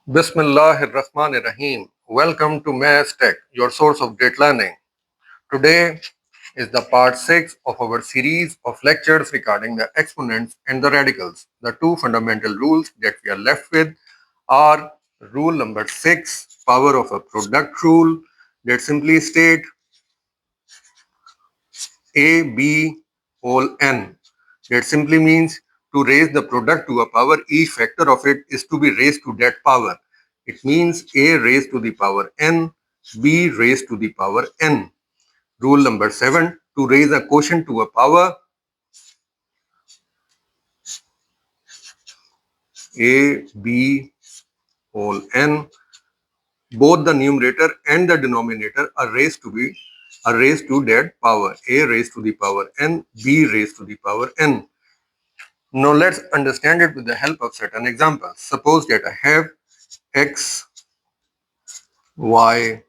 Bismillahirrahmanirrahim. Welcome to Maths Tech, your source of great learning. Today is the part 6 of our series of lectures regarding the exponents and the radicals. The two fundamental rules that we are left with are rule number 6, power of a product rule, that simply state a, b, whole n. That simply means to raise the product to a power, each factor of it is to be raised to that power. It means a raised to the power n, b raised to the power n. Rule number 7, to raise a quotient to a power, a, b, whole n. Both the numerator and the denominator are raised to that power, a raised to the power n, b raised to the power n. Now let's understand it with the help of certain examples. Suppose that I have x, y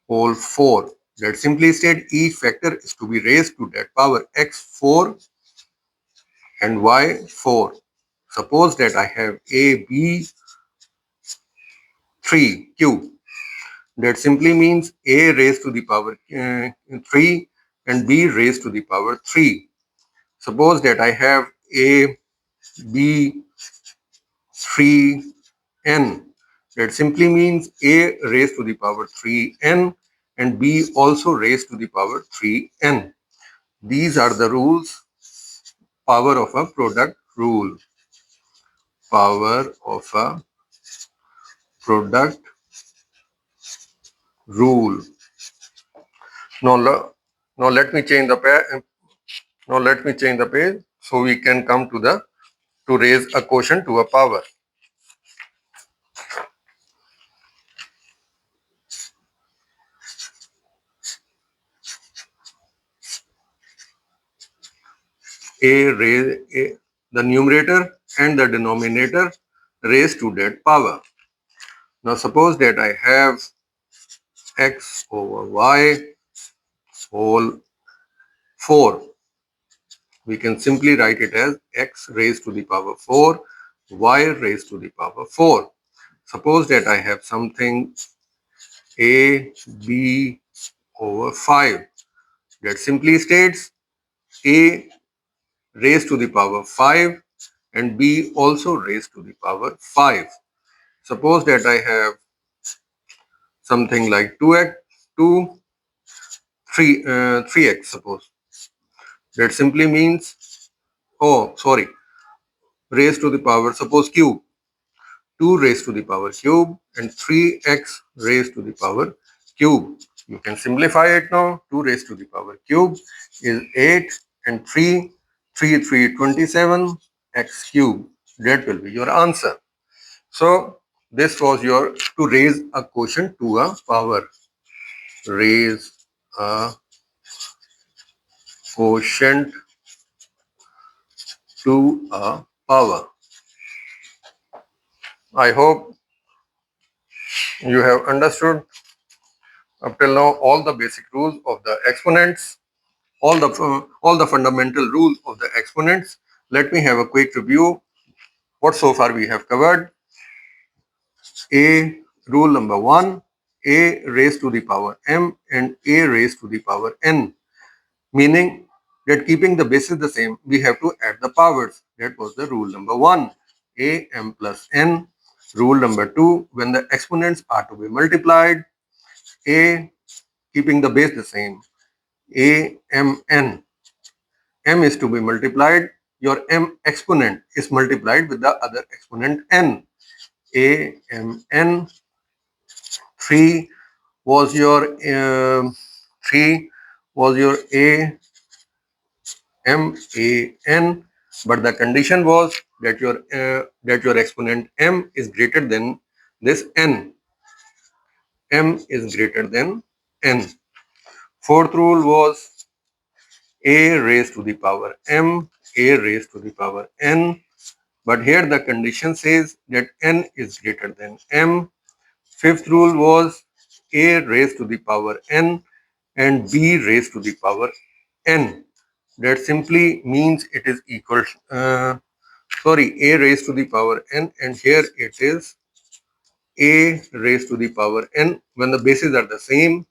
whole 4. That simply state each factor is to be raised to that power x4 and y4. Suppose that I have a, b, 3 cube. That simply means a raised to the power 3 and b raised to the power 3. Suppose that I have a, b, 3n. That simply means a raised to the power 3n and b also raised to the power 3n. These are the rules. Power of a product rule. Power of a product rule. Now, now let me change the page. Now let me change the page so we can come to raise a quotient to a power. The numerator and the denominator raised to that power. Now suppose that I have x over y whole 4. We can simply write it as x raised to the power 4, y raised to the power 4. Suppose that I have something a, b over 5. That simply states a raised to the power 5 and b also raised to the power 5. Suppose that I have something like 2x, 2, 3x suppose. That simply means, raised to the power, suppose cube. 2 raised to the power cube and 3x raised to the power cube. You can simplify it now. 2 raised to the power cube is 8 and 3, 27, x cube. That will be your answer. So this was your to raise a quotient to a power. Raise a quotient to a power. I hope you have understood up till now all the basic rules of the exponents, all the fundamental rules of the exponents. Let me have a quick review what so far we have covered. A rule number 1, a raised to the power m and a raised to the power n, meaning that keeping the basis the same, we have to add the powers. That was the rule number 1, a m plus n. Rule number 2, when the exponents are to be multiplied, a keeping the base the same, a m n. M is to be multiplied, your m exponent is multiplied with the other exponent n. A m n. 3 was your 3 was your a m a n, but the condition was that your exponent m is greater than this n. M is greater than n. Fourth rule was a raised to the power m, a raised to the power n. But here the condition says that n is greater than m. Fifth rule was a raised to the power n and b raised to the power n. That simply means it is equal, a raised to the power n, and here it is a raised to the power n when the bases are the same,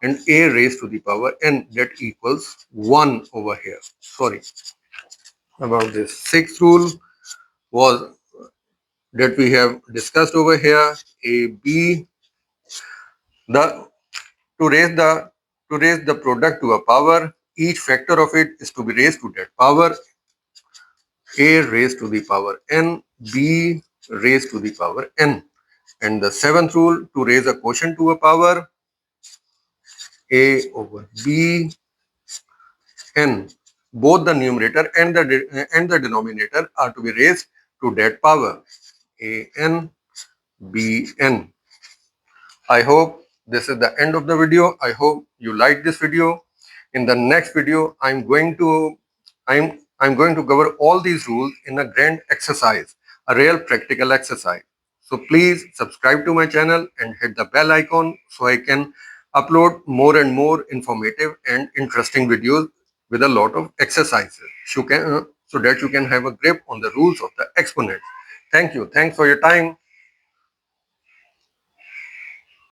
and a raised to the power n, that equals 1 over here. Sorry about this. Sixth rule was that we have discussed over here. A b the to raise the product to a power, each factor of it is to be raised to that power. A raised to the power n, b raised to the power n. And the seventh rule, to raise a quotient to a power, a over b n. Both the numerator and the denominator are to be raised to that power, a n b n. I hope this is the end of the video. I hope you like this video. In the next video, I'm going to cover all these rules in a grand exercise, a real practical exercise. So please subscribe to my channel and hit the bell icon so I can upload more and more informative and interesting videos with a lot of exercises so that you can have a grip on the rules of the exponent. Thank you. Thanks for your time.